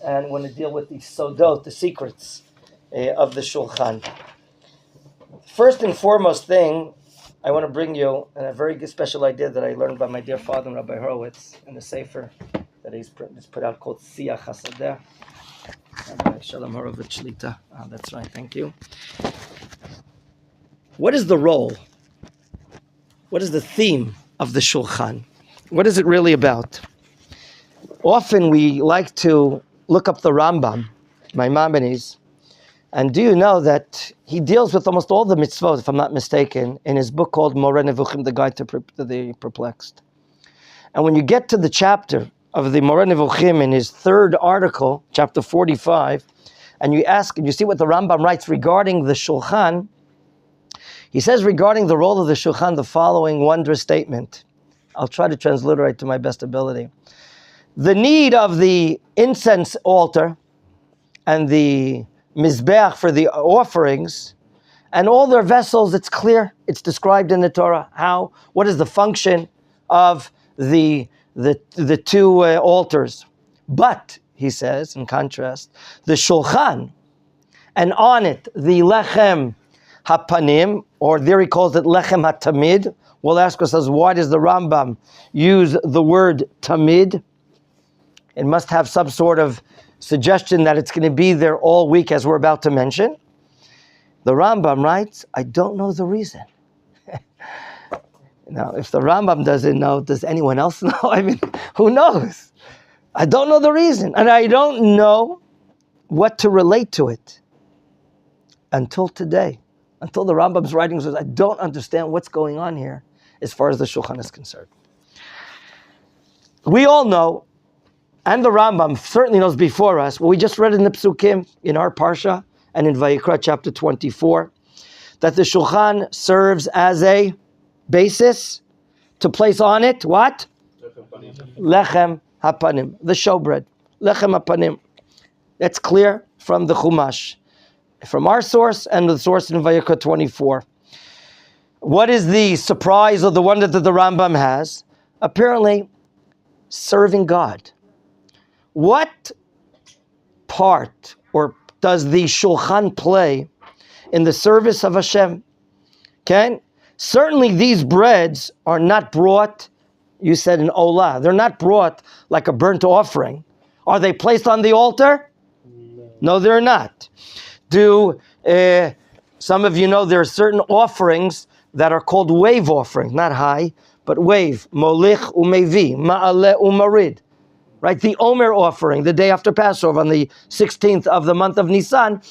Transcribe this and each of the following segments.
and want to deal with the sodot, the secrets of the Shulchan. First and foremost thing, I want to bring you a very good special idea that I learned by my dear father, Rabbi Horowitz, in the Sefer that he's put out called Siyach HaSadeh. Shalom Horowitz Shlita. That's right, thank you. What is the role? What is the theme of the Shulchan? What is it really about? Often we like to look up the Rambam, Maimonides, and do you know that he deals with almost all the mitzvot, if I'm not mistaken, in his book called Moreh Nevuchim, the Guide to the Perplexed. And when you get to the chapter of the Moreh Nevuchim in his third article, chapter 45, and you ask, and you see what the Rambam writes regarding the Shulchan, he says regarding the role of the Shulchan the following wondrous statement. I'll try to transliterate to my best ability. The need of the incense altar and the mizbeach for the offerings and all their vessels, it's clear, it's described in the Torah. How? What is the function of the two altars? But, he says, in contrast, the Shulchan, and on it, the Lechem HaPanim, or there he calls it Lechem HaTamid. We'll ask ourselves, why does the Rambam use the word Tamid? It must have some sort of suggestion that it's going to be there all week, as we're about to mention. The Rambam writes, I don't know the reason. Now, if the Rambam doesn't know, does anyone else know? I mean, who knows? I don't know the reason, and I don't know what to relate to it until today. Until the Rambam's writing says, I don't understand what's going on here as far as the Shulchan is concerned. We all know, and the Rambam certainly knows before us, what we just read in the Psukim, in our Parsha, and in Vayikra chapter 24, that the Shulchan serves as a basis to place on it, what? Lechem HaPanim, the showbread. Lechem HaPanim. That's clear from the Chumash, from our source and the source in Vayikra 24. What is the surprise or the wonder that the Rambam has? Apparently, serving God. What part or does the Shulchan play in the service of Hashem? Okay? Certainly these breads are not brought, you said in Olah, they're not brought like a burnt offering. Are they placed on the altar? No, they're not. Do some of you know there are certain offerings that are called wave offerings, not high, but wave, molich umevi, ma'aleh umarid. Right, the Omer offering, the day after Passover, on the 16th of the month of Nisan,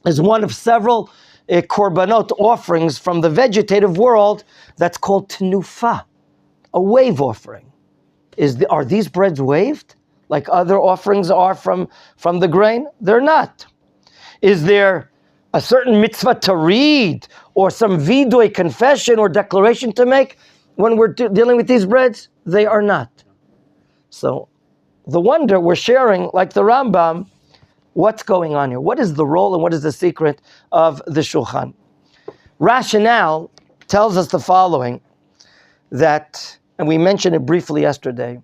is one of several korbanot offerings from the vegetative world that's called tenufa, a wave offering. Are these breads waved like other offerings are from the grain? They're not. Is there a certain mitzvah to read or some vidui, confession or declaration to make when we're dealing with these breads? They are not. So, the wonder we're sharing, like the Rambam, what's going on here? What is the role and what is the secret of the Shulchan? Rationale tells us the following, that, and we mentioned it briefly yesterday,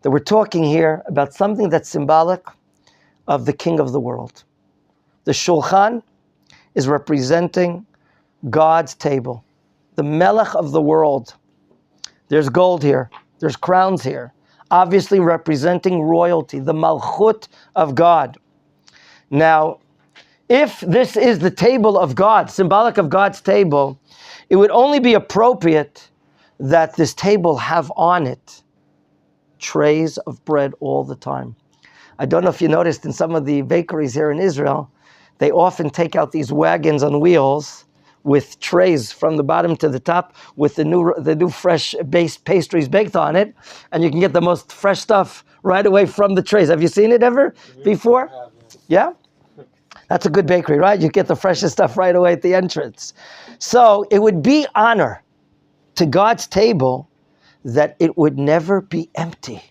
that we're talking here about something that's symbolic of the king of the world. The Shulchan is representing God's table, the Melech of the world. There's gold here, there's crowns here, obviously representing royalty, the Malchut of God. Now, if this is the table of God, symbolic of God's table, it would only be appropriate that this table have on it trays of bread all the time. I don't know if you noticed in some of the bakeries here in Israel, they often take out these wagons on wheels with trays from the bottom to the top with the new fresh based pastries baked on it, and you can get the most fresh stuff right away from the trays. Have you seen it ever before? Yeah? That's a good bakery, right? You get the freshest stuff right away at the entrance. So it would be honor to God's table that it would never be empty.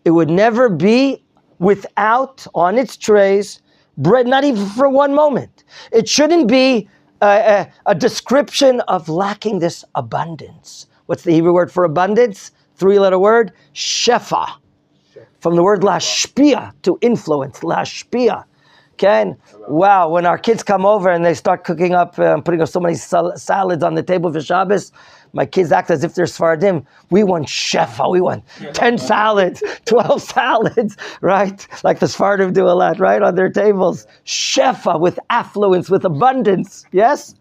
It would never be without on its trays bread, not even for one moment. It shouldn't be a description of lacking this abundance. What's the Hebrew word for abundance? 3-letter word, shefa. From the word lashpia, to influence, lashpia. Okay? Wow, when our kids come over and they start cooking up, putting up so many salads on the table for Shabbos, my kids act as if they're Sfaradim. We want shefa, we want 10 salads, 12 salads, right? Like the Sfaradim do a lot, right? On their tables. Shefa, with affluence, with abundance, yes?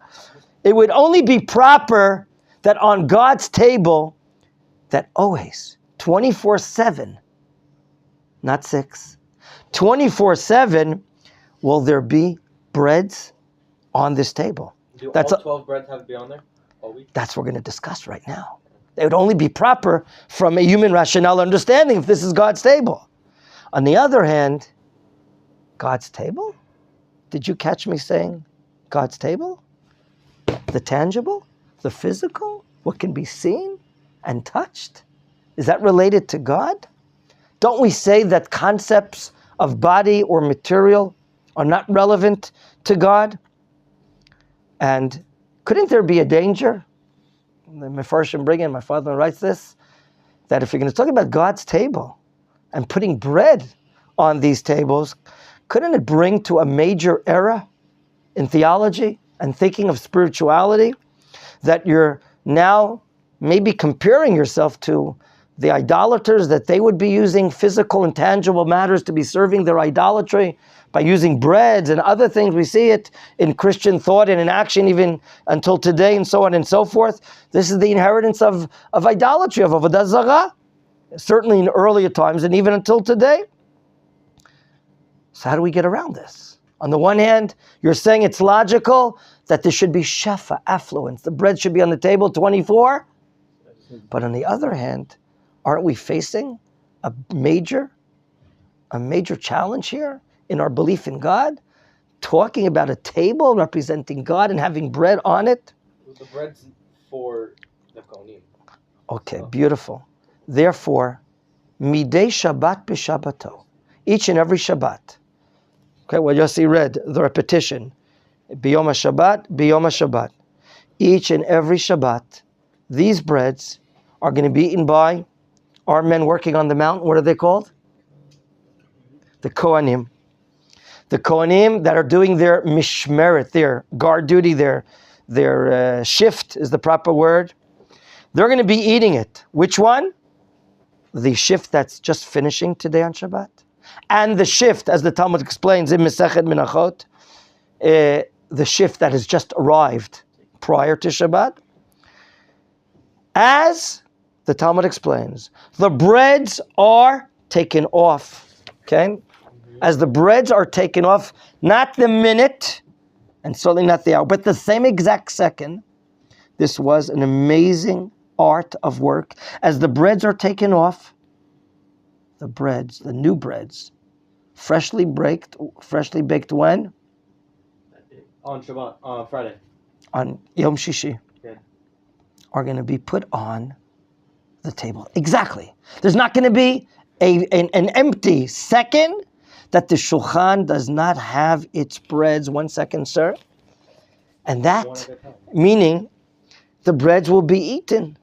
It would only be proper that on God's table, that always, 24/7, not 6, 24/7, will there be breads on this table. Do all 12 breads have to be on there all week? That's what we're going to discuss right now. It would only be proper from a human rationale understanding if this is God's table. On the other hand, God's table? Did you catch me saying God's table? The tangible? The physical? What can be seen and touched? Is that related to God? Don't we say that concepts of body or material are not relevant to God? And couldn't there be a danger? The Mefarshim bring in, my father writes this, that if you're going to talk about God's table and putting bread on these tables, couldn't it bring to a major error in theology and thinking of spirituality, that you're now maybe comparing yourself to the idolaters, that they would be using physical and tangible matters to be serving their idolatry by using breads and other things? We see it in Christian thought and in action even until today, and so on and so forth. This is the inheritance of idolatry, of avodah zarah, certainly in earlier times and even until today. So how do we get around this? On the one hand, you're saying it's logical that there should be shefa, affluence. The bread should be on the table 24. But on the other hand, aren't we facing a major challenge here in our belief in God? Talking about a table representing God and having bread on it? The bread's for the kohanim. Okay, beautiful. Therefore, midei Shabbat b'Shabbato, each and every Shabbat. Okay, well, Yossi read the repetition. B'yom HaShabbat, B'yom HaShabbat. Each and every Shabbat, these breads are going to be eaten by our men working on the mountain. What are they called? The Kohanim. The Kohanim that are doing their mishmeret, their guard duty, their shift is the proper word. They're going to be eating it. Which one? The shift that's just finishing today on Shabbat. And the shift, as the Talmud explains in Masechet Menachot, the shift that has just arrived prior to Shabbat. As the Talmud explains, the breads are taken off. Okay? As the breads are taken off, not the minute, and certainly not the hour, but the same exact second. This was an amazing art of work. As the breads are taken off, the breads, the new breads, freshly baked when? On Shabbat, Friday. On Yom Shishi. Yeah. Are going to be put on the table. Exactly. There's not going to be an empty second that the shulchan does not have its breads. 1 second, sir. And that, meaning the breads will be eaten.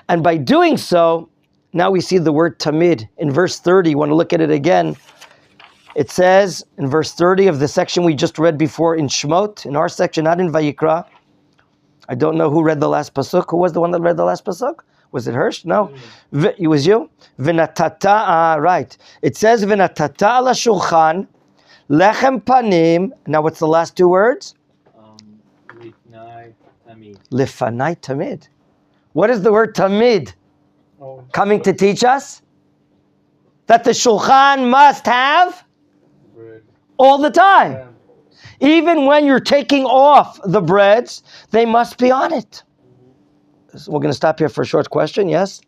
And by doing so, now we see the word tamid in verse 30. You want to look at it again. It says in verse 30 of the section we just read before in Shemot, in our section, not in Vayikra. I don't know who read the last pasuk. Who was the one that read the last pasuk? Was it Hirsch? No. It was you? V'natata, right. It says, V'natata ala shulchan, lechem panim. Now what's the last two words? Lifnai tamid. Lifanai tamid. What is the word tamid coming to teach us? That the shulchan must have Bread. all the time. Even when you're taking off the breads, they must be on it. So we're going to stop here for a short question, yes?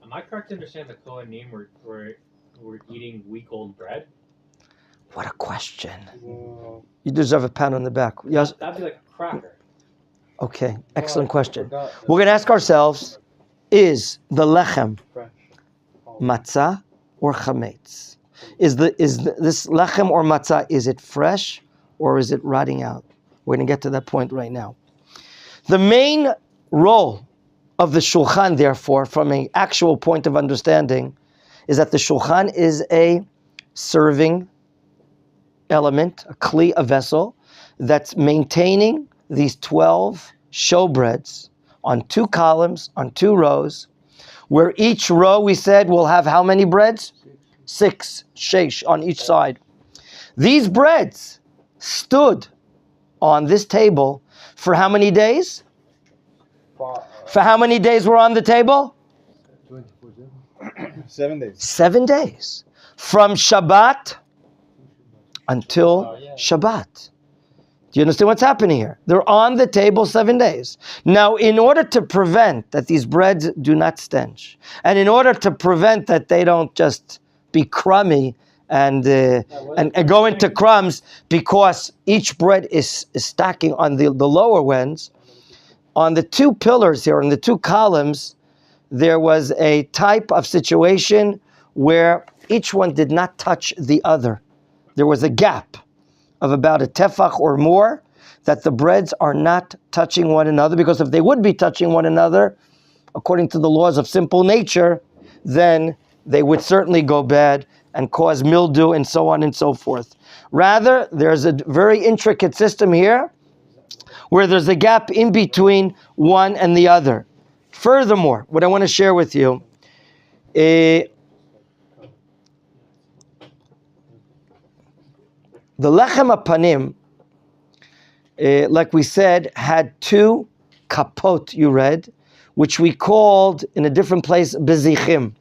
Am I correct to understand the Kohanim were eating week-old bread? What a question. You deserve a pat on the back. Yes. That'd be like a cracker. Okay, excellent question. We're going to ask ourselves, is the lechem matzah or chametz? Is this lechem or matzah, is it fresh or is it rotting out? We're going to get to that point right now. The main role of the shulchan, therefore, from an actual point of understanding, is that the shulchan is a serving element, a kli, a vessel, that's maintaining these 12 showbreads on 2 columns, on 2 rows, where each row, we said, will have how many breads? 6, sheish, on each side. These breads stood on this table for how many days? For how many days were on the table? 7 days. 7 days. From Shabbat until Shabbat. Do you understand what's happening here? They're on the table 7 days. Now, in order to prevent that these breads do not stench, and in order to prevent that they don't just be crummy and go into crumbs, because each bread is stacking on the lower ends, on the 2 pillars here, on the 2 columns, there was a type of situation where each one did not touch the other. There was a gap of about a tefach or more, that the breads are not touching one another, because if they would be touching one another, according to the laws of simple nature, then they would certainly go bad and cause mildew and so on and so forth. Rather, there's a very intricate system here where there's a gap in between one and the other. Furthermore, what I want to share with you, the lechem apanim, like we said, had 2 kapot, you read, which we called in a different place bezichim.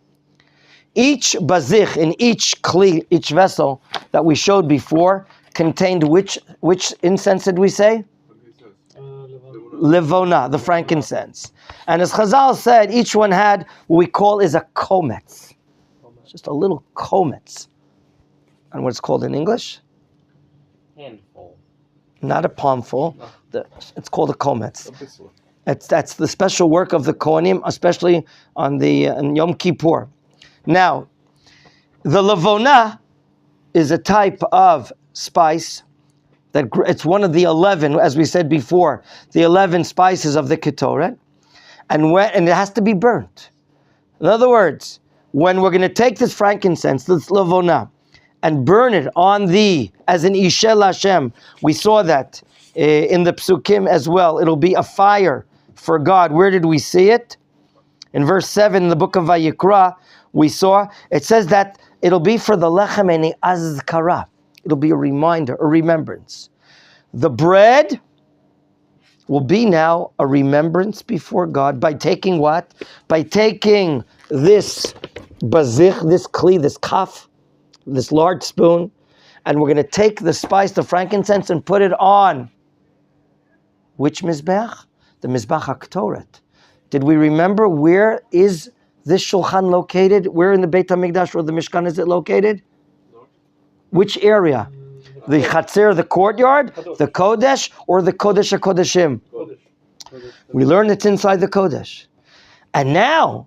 Each bazich in each kli, each vessel that we showed before, contained which incense did we say? Levona, the frankincense. And as Chazal said, each one had what we call is a kometz. Just a little kometz. And what's called in English? Handful. Not a palmful. It's called a kometz. That's the special work of the Kohanim, especially on Yom Kippur. Now, the levona is a type of spice that it's one of the 11, as we said before, the 11 spices of the Ketoret, and it has to be burnt. In other words, when we're going to take this frankincense, this levona, and burn it on as an Ishel Hashem, we saw that in the Psukim as well. It'll be a fire for God. Where did we see it? In verse 7 in the book of Vayikra, we saw, it says that it'll be for the lechem and azkara. It'll be a reminder, a remembrance. The bread will be now a remembrance before God by taking what? By taking this bazich, this kli, this kaf, this large spoon, and we're going to take the spice, the frankincense, and put it on which mizbech? The mizbech HaKtoret. Did we remember where is this shulchan located? Where in the Beit HaMikdash or the Mishkan is it located? Which area? The Chatzer, the courtyard, the Kodesh, or the Kodesh HaKodeshim? We learned it's inside the Kodesh. And now,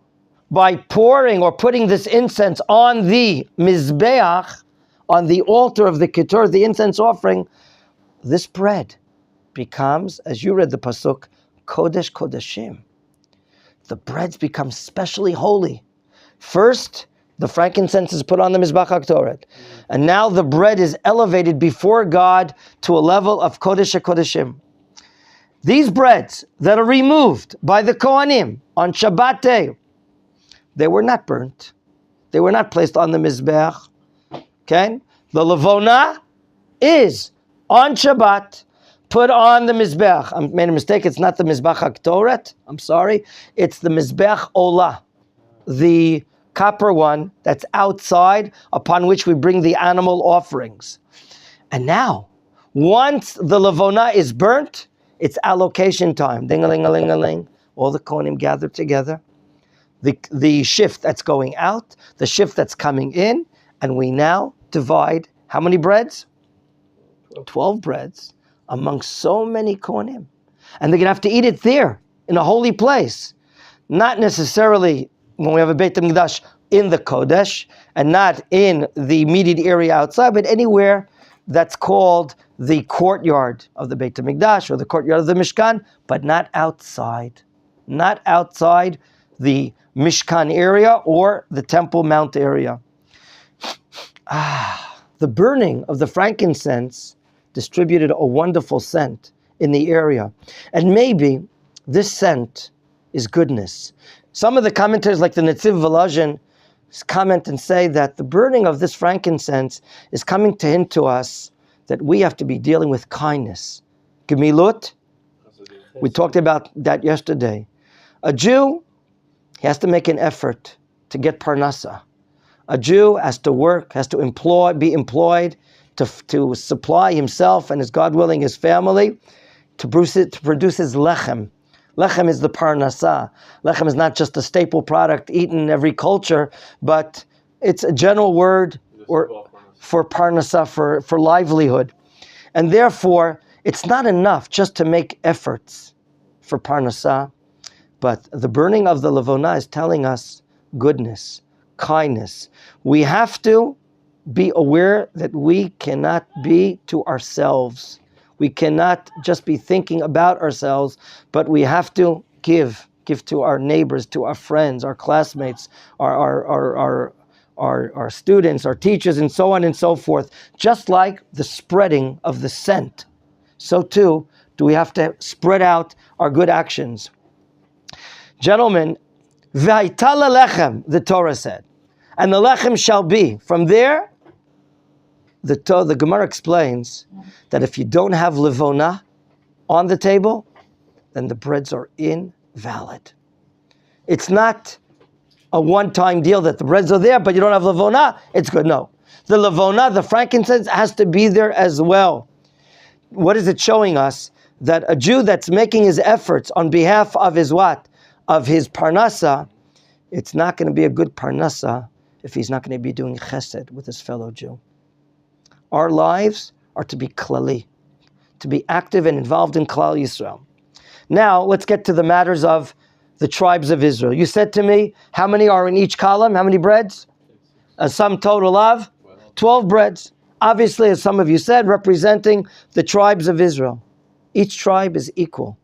by pouring or putting this incense on the Mizbeach, on the altar of the Ketur, the incense offering, this bread becomes, as you read the Pasuk, Kodesh Kodeshim. The breads become specially holy. First, the frankincense is put on the Mizbach HaKtoret. And now the bread is elevated before God to a level of Kodesh HaKodeshim. These breads that are removed by the Kohanim on Shabbat day, they were not burnt. They were not placed on the Mizbech. Okay? The Levona is on Shabbat put on the Mizbech. I made a mistake. It's not the Mizbach HaKtoret. I'm sorry. It's the Mizbech Olah, the copper one that's outside upon which we bring the animal offerings. And now, once the Levona is burnt, it's allocation time. Ding-a-ling-a-ling-a-ling. All the Kohanim gather together. The shift that's going out, the shift that's coming in, and we now divide how many breads? 12 breads among so many Kohanim. And they're going to have to eat it there, in a holy place. Not necessarily when we have a Beit HaMikdash in the Kodesh, and not in the immediate area outside, but anywhere that's called the courtyard of the Beit HaMikdash or the courtyard of the Mishkan, but not outside. Not outside the Mishkan area or the Temple Mount area. The burning of the frankincense distributed a wonderful scent in the area. And maybe this scent is goodness. Some of the commentators, like the Netziv Volozhin, comment and say that the burning of this frankincense is coming to hint to us that we have to be dealing with kindness. Gemilut, we talked about that yesterday. A Jew, he has to make an effort to get parnasa. A Jew has to work, has to be employed to supply himself and, as God willing, his family, to produce his lechem. Lechem is the parnasa. Lechem is not just a staple product eaten in every culture, but it's a general word for parnasa, for livelihood. And therefore, it's not enough just to make efforts for parnasa, but the burning of the levona is telling us goodness, kindness. We have to be aware that we cannot be to ourselves. We cannot just be thinking about ourselves, but we have to give to our neighbors, to our friends, our classmates, our students, our teachers, and so on and so forth. Just like the spreading of the scent, so too do we have to spread out our good actions. Gentlemen, V'hayta lechem, the Torah said, and the lechem shall be. From there, the Gemara explains that if you don't have levona on the table, then the breads are invalid. It's not a one-time deal that the breads are there, but you don't have levona, it's good. No. The levona, the frankincense, has to be there as well. What is it showing us? That a Jew that's making his efforts on behalf of his what? Of his parnasa, it's not going to be a good parnasa if he's not going to be doing chesed with his fellow Jew. Our lives are to be klali, to be active and involved in Klal Yisrael. Now, let's get to the matters of the tribes of Israel. You said to me, how many are in each column? How many breads? A sum total of 12 breads. Obviously, as some of you said, representing the tribes of Israel. Each tribe is equal.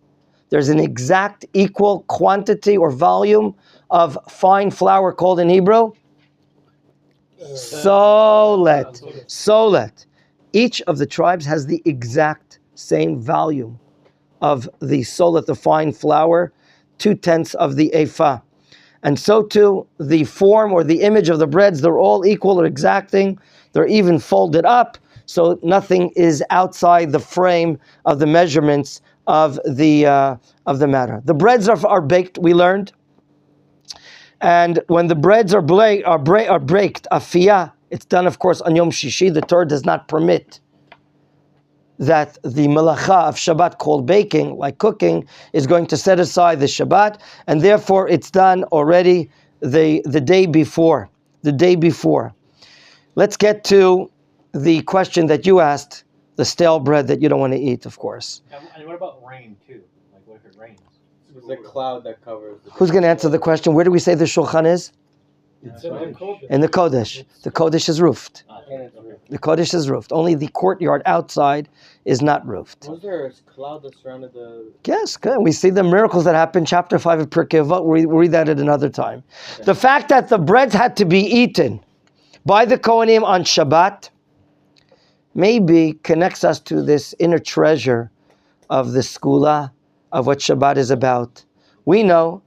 There's an exact equal quantity or volume of fine flour called in Hebrew solet. Solet. Each of the tribes has the exact same volume of the solet, the fine flour, 2/10 of the ephah. And so too, the form or the image of the breads, they're all equal or exacting. They're even folded up, so nothing is outside the frame of the measurements of the matter. The breads are baked, we learned. And when the breads are baked, afiyah, it's done, of course, on Yom Shishi. The Torah does not permit that the melacha of Shabbat, called baking, like cooking, is going to set aside the Shabbat, and therefore it's done already the day before. The day before. Let's get to the question that you asked, the stale bread that you don't want to eat, of course. And what about rain, too? Like, what if it rains? It's the cloud that covers. Who's going to answer the question? Where do we say the shulchan is? It's in In the Kodesh. The Kodesh is roofed. The Kodesh is roofed. Only the courtyard outside is not roofed. Was there a cloud that surrounded the... Yes, good. We see the miracles that happen, chapter 5 of Pirkei Avot. We'll read that at another time. Okay. The fact that the breads had to be eaten by the Kohanim on Shabbat maybe connects us to this inner treasure of the skula, of what Shabbat is about. We know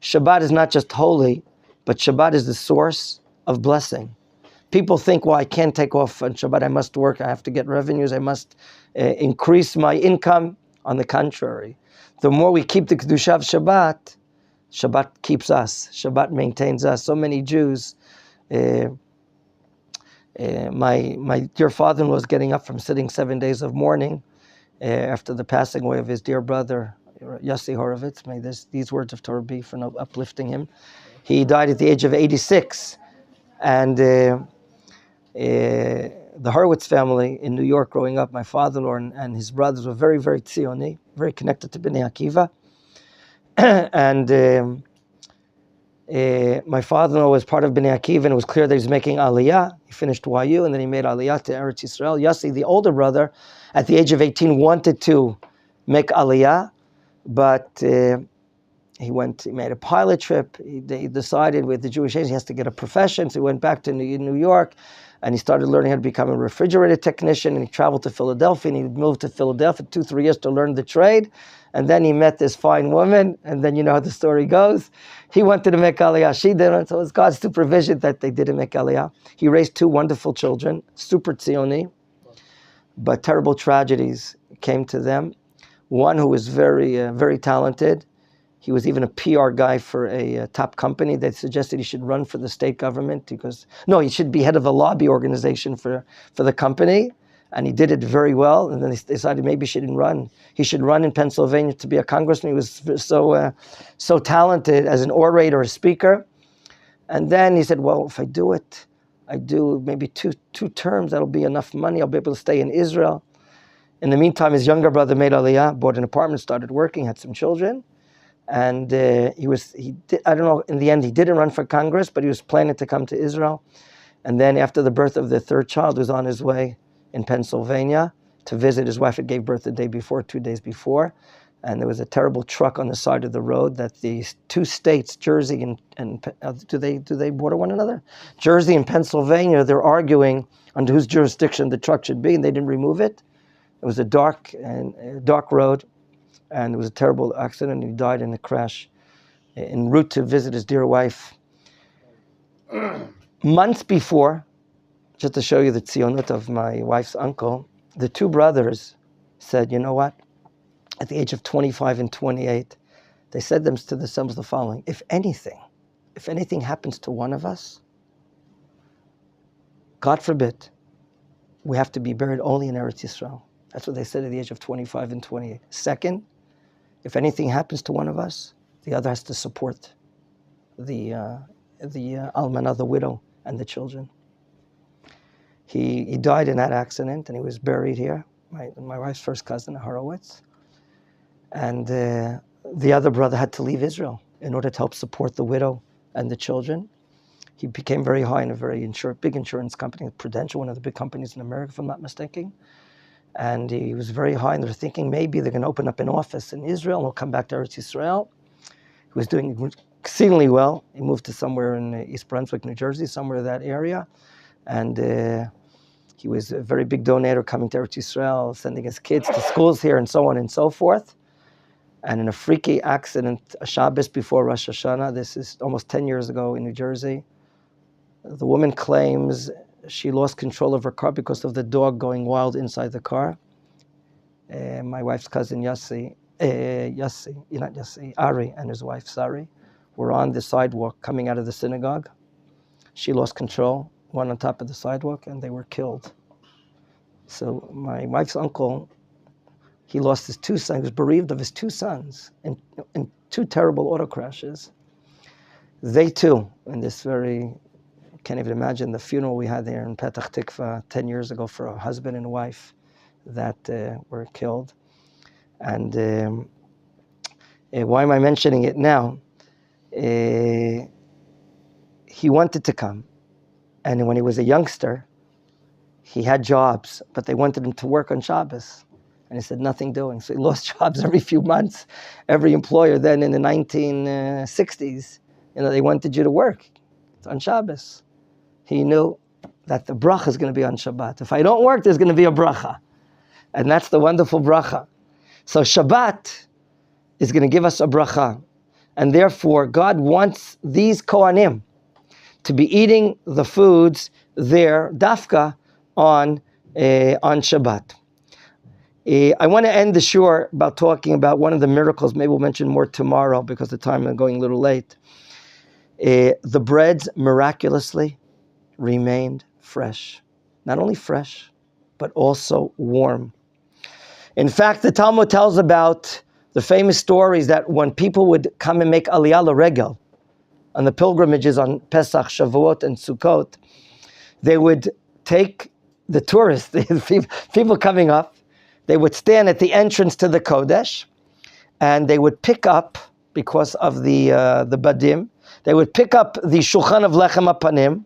Shabbat is not just holy, but Shabbat is the source of blessing. People think, well, I can't take off on Shabbat, I must work, I have to get revenues, I must increase my income. On the contrary, the more we keep the Kedusha of Shabbat, Shabbat keeps us, Shabbat maintains us. So many Jews, my dear father-in-law was getting up from sitting 7 days of mourning after the passing away of his dear brother, Yossi Horovitz. May these words of Torah be for uplifting him. He died at the age of 86. And the Horowitz family in New York growing up, my father-in-law and his brothers were very, very Tzioni, very connected to Bnei Akiva. And my father-in-law was part of Bnei Akiva, and it was clear that he was making Aliyah. He finished YU, and then he made Aliyah to Eretz Yisrael. Yossi, the older brother, at the age of 18, wanted to make Aliyah, but He made a pilot trip. They decided with the Jewish age he has to get a profession. So he went back to New York, and he started learning how to become a refrigerator technician. And he traveled to Philadelphia, and he moved to Philadelphia 2-3 years to learn the trade. And then he met this fine woman, and then you know how the story goes. He wanted to make Aliyah. She didn't, so it was God's supervision that they didn't make Aliyah. He raised 2 wonderful children, super Tzioni, but terrible tragedies came to them. One who was very, very talented. He was even a PR guy for a top company. They suggested he should run for the state government he should be head of a lobby organization for the company. And he did it very well. And then they decided maybe he shouldn't run. He should run in Pennsylvania to be a congressman. He was so talented as an orator, a speaker. And then he said, well, if I do maybe two terms, that'll be enough money. I'll be able to stay in Israel. In the meantime, his younger brother made Aliyah, bought an apartment, started working, had some children. And I don't know, in the end, he didn't run for Congress, but he was planning to come to Israel. And then after the birth of their 3rd child, he was on his way in Pennsylvania to visit his wife. It gave birth the day before, 2 days before. And there was a terrible truck on the side of the road that these 2 states, Jersey and do they border one another? Jersey and Pennsylvania, they're arguing on whose jurisdiction the truck should be, and they didn't remove it. It was a dark road, and it was a terrible accident. He died in a crash en route to visit his dear wife. Months before, just to show you the tzionut of my wife's uncle, the 2 brothers said, you know what? At the age of 25 and 28, they said to themselves the following: if anything happens to one of us, God forbid, we have to be buried only in Eretz Yisrael. That's what they said at the age of 25 and 28. Second, if anything happens to one of us, the other has to support the almanah, the widow, and the children. He died in that accident, and he was buried here. My wife's first cousin, Horowitz. And the other brother had to leave Israel in order to help support the widow and the children. He became very high in a very big insurance company, Prudential, one of the big companies in America, if I'm not mistaken. And he was very high, and they're thinking maybe they're going to open up an office in Israel, and he'll come back to Eretz Yisrael. He was doing exceedingly well. He moved to somewhere in East Brunswick, New Jersey, somewhere in that area. And he was a very big donator coming to Eretz Yisrael, sending his kids to schools here, and so on and so forth. And in a freaky accident, a Shabbos before Rosh Hashanah, this is almost 10 years ago in New Jersey, the woman claims she lost control of her car because of the dog going wild inside the car. My wife's cousin Ari and his wife Sari were on the sidewalk coming out of the synagogue. She lost control, one on top of the sidewalk, and they were killed. So my wife's uncle, he lost his 2 sons, he was bereaved of his 2 sons in 2 terrible auto crashes. They too, in this can't even imagine the funeral we had there in Petach Tikva 10 years ago for a husband and wife that were killed. And why am I mentioning it now? He wanted to come. And when he was a youngster, he had jobs, but they wanted him to work on Shabbos. And he said, nothing doing. So he lost jobs every few months. Every employer then in the 1960s, they wanted you to work on Shabbos. He knew that the bracha is going to be on Shabbat. If I don't work, there's going to be a bracha. And that's the wonderful bracha. So Shabbat is going to give us a bracha. And therefore, God wants these Kohanim to be eating the foods there, dafka, on Shabbat. I want to end the shore about talking about one of the miracles. Maybe we'll mention more tomorrow because the time is going a little late. The breads miraculously remained fresh. Not only fresh, but also warm. In fact, the Talmud tells about the famous stories that when people would come and make Aliyah L'Regel on the pilgrimages on Pesach, Shavuot, and Sukkot, they would take the tourists, the people coming up, they would stand at the entrance to the Kodesh, and they would pick up, because of the Badim, they would pick up the Shulchan of Lechem HaPanim,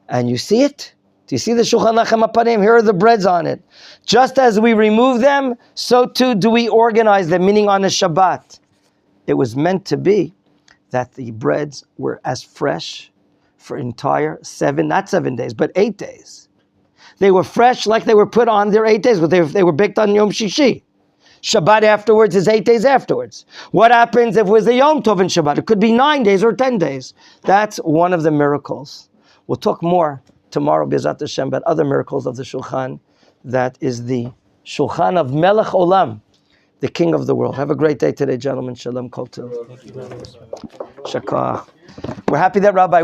and you see it? Do you see the Shulchan Lechem HaPanim? Here are the breads on it. Just as we remove them, so too do we organize them, meaning on a Shabbat. It was meant to be that the breads were as fresh for entire 7 days, but 8 days. They were fresh like they were put on their 8 days, but they were baked on Yom Shishi. Shabbat afterwards is 8 days afterwards. What happens if it was a Yom Tov in Shabbat? It could be 9 days or 10 days. That's one of the miracles. We'll talk more tomorrow, B'ezrat Hashem, about other miracles of the Shulchan. That is the Shulchan of Melech Olam, the King of the world. Have a great day today, gentlemen. Shalom Kol Tov. Shakach. We're happy that Rabbi